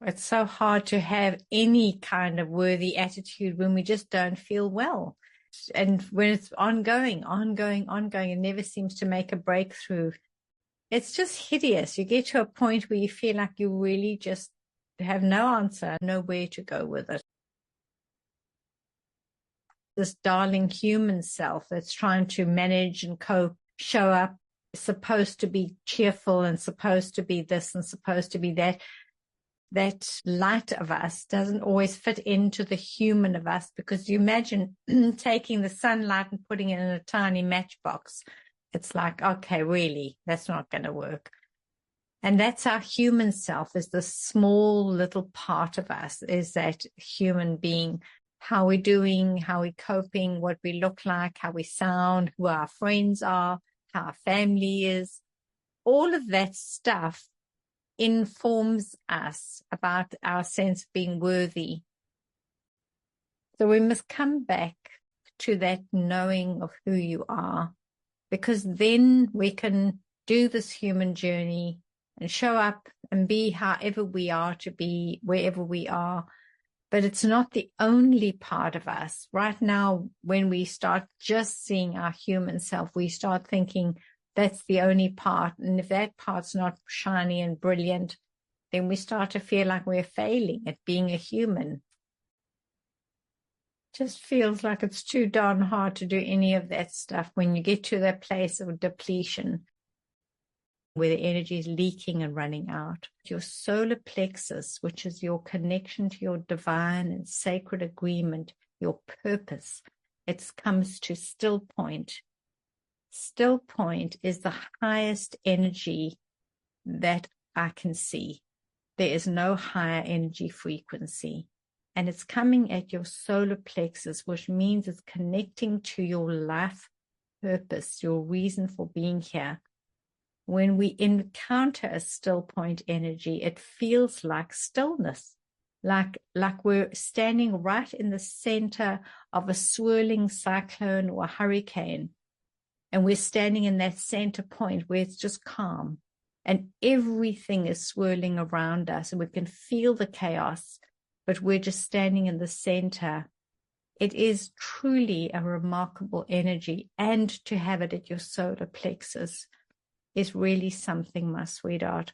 It's so hard to have any kind of worthy attitude when we just don't feel well. And when it's ongoing, it never seems to make a breakthrough. It's just hideous. You get to a point where you feel like you really just have no answer, nowhere to go with it. This darling human self that's trying to manage and cope, show up, supposed to be cheerful and supposed to be this and supposed to be that. That light of us doesn't always fit into the human of us, because you imagine taking the sunlight and putting it in a tiny matchbox. It's like, okay, really, that's not going to work. And that's our human self, is the small little part of us, is that human being, how we're doing, how we're coping, what we look like, how we sound, who our friends are, how our family is. All of that stuff informs us about our sense of being worthy. So we must come back to that knowing of who you are, because then we can do this human journey and show up and be however we are to be, wherever we are. But it's not the only part of us. Right now, when we start just seeing our human self, we start thinking, that's the only part. And if that part's not shiny and brilliant, then we start to feel like we're failing at being a human. Just feels like it's too darn hard to do any of that stuff when you get to that place of depletion, where the energy is leaking and running out. Your solar plexus, which is your connection to your divine and sacred agreement, your purpose, it comes to still point. Still point is the highest energy that I can see. There is no higher energy frequency. And it's coming at your solar plexus, which means it's connecting to your life purpose, your reason for being here. When we encounter a still point energy, it feels like stillness, like we're standing right in the center of a swirling cyclone or a hurricane. And we're standing in that center point where it's just calm and everything is swirling around us and we can feel the chaos, but we're just standing in the center. It is truly a remarkable energy, and to have it at your solar plexus is really something, my sweetheart.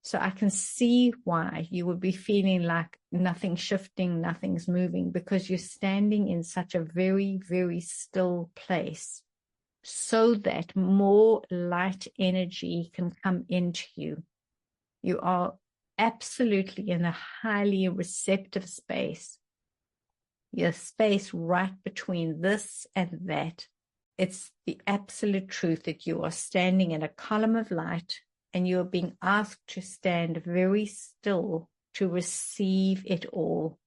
So I can see why you would be feeling like nothing's shifting, nothing's moving, because you're standing in such a very, very still place, so that more light energy can come into you. You are absolutely in a highly receptive space. Your space right between this and that. It's the absolute truth that you are standing in a column of light and you are being asked to stand very still to receive it all.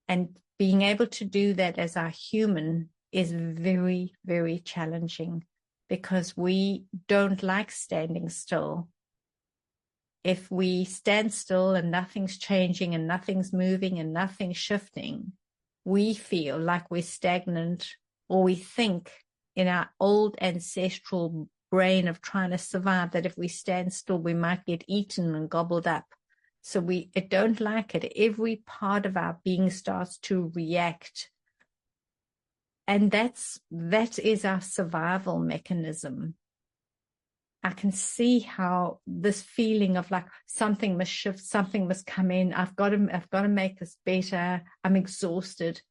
And being able to do that as a human is very, very challenging, because we don't like standing still. If we stand still and nothing's changing and nothing's moving and nothing's shifting, we feel like we're stagnant, or we think in our old ancestral brain of trying to survive that if we stand still, we might get eaten and gobbled up. So we don't like it. Every part of our being starts to react. And that is our survival mechanism. I can see how this feeling of like something must shift, something must come in. I've got to make this better. I'm exhausted.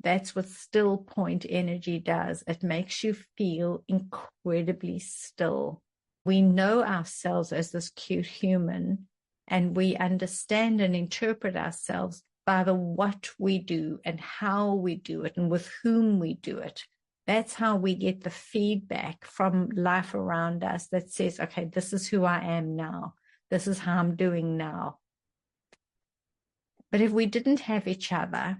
That's what still point energy does. It makes you feel incredibly still. We know ourselves as this cute human, and we understand and interpret ourselves by the what we do and how we do it and with whom we do it. That's how we get the feedback from life around us that says, okay, this is who I am now. This is how I'm doing now. But if we didn't have each other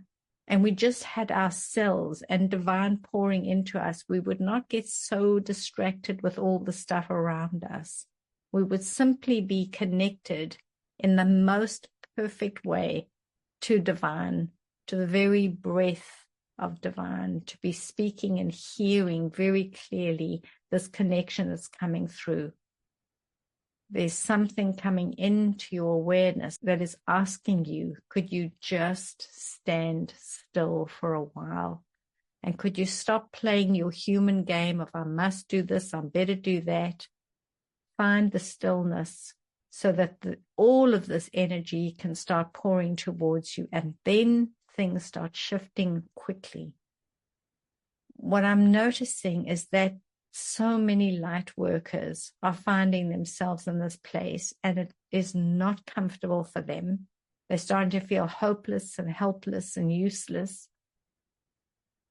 and we just had ourselves and divine pouring into us, we would not get so distracted with all the stuff around us. We would simply be connected in the most perfect way to divine, to the very breath of divine, to be speaking and hearing very clearly this connection that's coming through. There's something coming into your awareness that is asking you, could you just stand still for a while? And could you stop playing your human game of I must do this, I better do that? Find the stillness so that all of this energy can start pouring towards you, and then things start shifting quickly. What I'm noticing is that so many light workers are finding themselves in this place, and it is not comfortable for them. They're starting to feel hopeless and helpless and useless.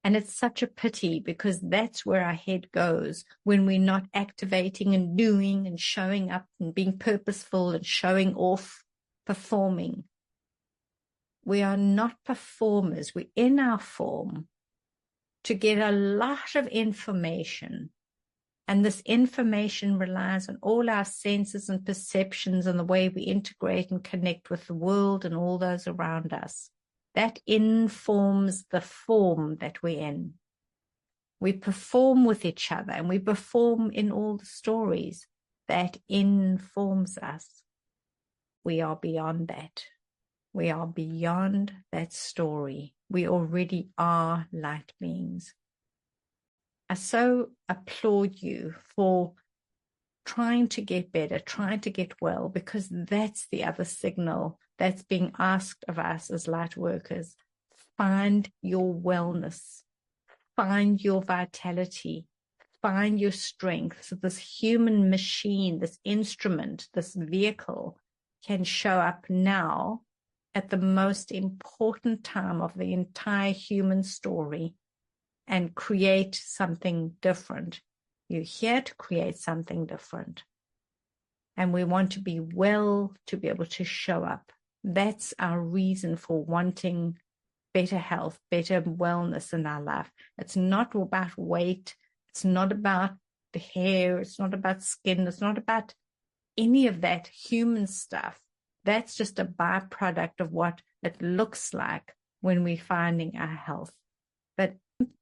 And it's such a pity, because that's where our head goes when we're not activating and doing and showing up and being purposeful and showing off, performing. We are not performers. We're in our form to get a lot of information. And this information relies on all our senses and perceptions and the way we integrate and connect with the world and all those around us. That informs the form that we're in. We perform with each other, and we perform in all the stories. That informs us. We are beyond that. We are beyond that story. We already are light beings. I so applaud you for trying to get better, trying to get well, because that's the other signal that's being asked of us as light workers. Find your wellness, find your vitality, find your strength. So this human machine, this instrument, this vehicle can show up now at the most important time of the entire human story and create something different. You're here to create something different. And we want to be well to be able to show up. That's our reason for wanting better health, better wellness in our life. It's not about weight. It's not about the hair. It's not about skin. It's not about any of that human stuff. That's just a byproduct of what it looks like when we're finding our health. But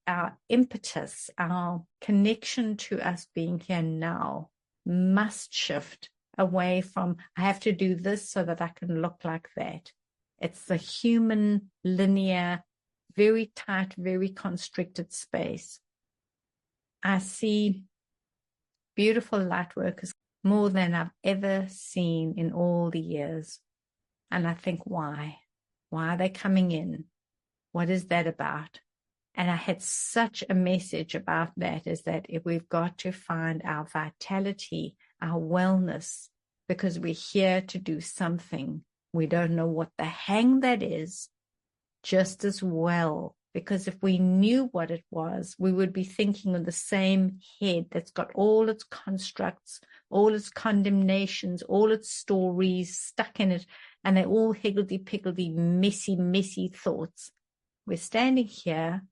our impetus, our connection to us being here now must shift away from, I have to do this so that I can look like that. It's the human, linear, very tight, very constricted space. I see beautiful light workers more than I've ever seen in all the years. And I think, why? Why are they coming in? What is that about? And I had such a message about that, is that if we've got to find our vitality, our wellness, because we're here to do something. We don't know what the hang that is just as well, because if we knew what it was, we would be thinking of the same head that's got all its constructs, all its condemnations, all its stories stuck in it, and they're all higgledy-piggledy, messy thoughts. We're standing here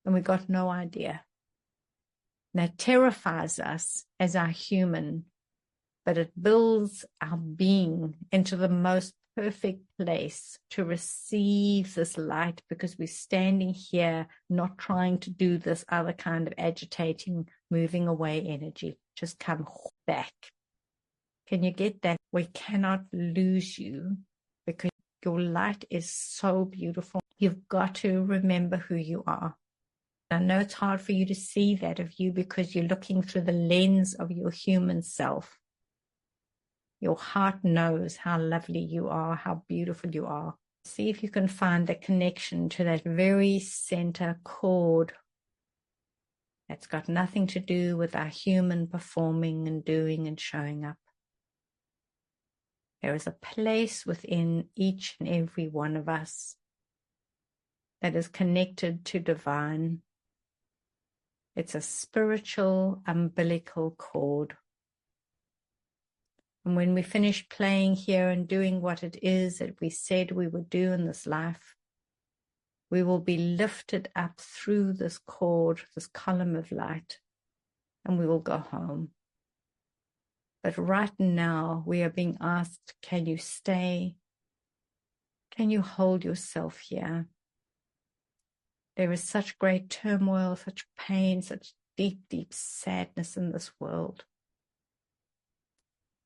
and we've got no idea. That terrifies us as our human, but it builds our being into the most perfect place to receive this light, because we're standing here not trying to do this other kind of agitating, moving away energy. Just come back. Can you get that? We cannot lose you, because your light is so beautiful. You've got to remember who you are. I know it's hard for you to see that of you, because you're looking through the lens of your human self. Your heart knows how lovely you are, how beautiful you are. See if you can find the connection to that very center chord that's got nothing to do with our human performing and doing and showing up. There is a place within each and every one of us that is connected to divine. It's a spiritual umbilical cord. And when we finish playing here and doing what it is that we said we would do in this life, we will be lifted up through this cord, this column of light, and we will go home. But right now, we are being asked, can you stay? Can you hold yourself here? There is such great turmoil, such pain, such deep, deep sadness in this world.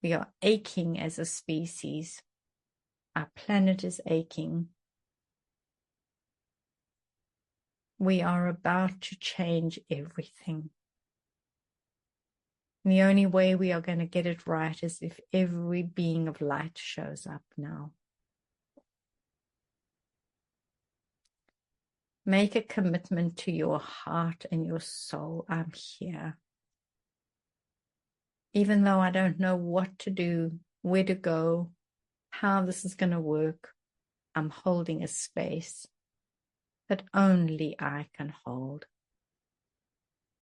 We are aching as a species. Our planet is aching. We are about to change everything. And the only way we are going to get it right is if every being of light shows up now. Make a commitment to your heart and your soul. I'm here. Even though I don't know what to do, where to go, how this is going to work, I'm holding a space that only I can hold.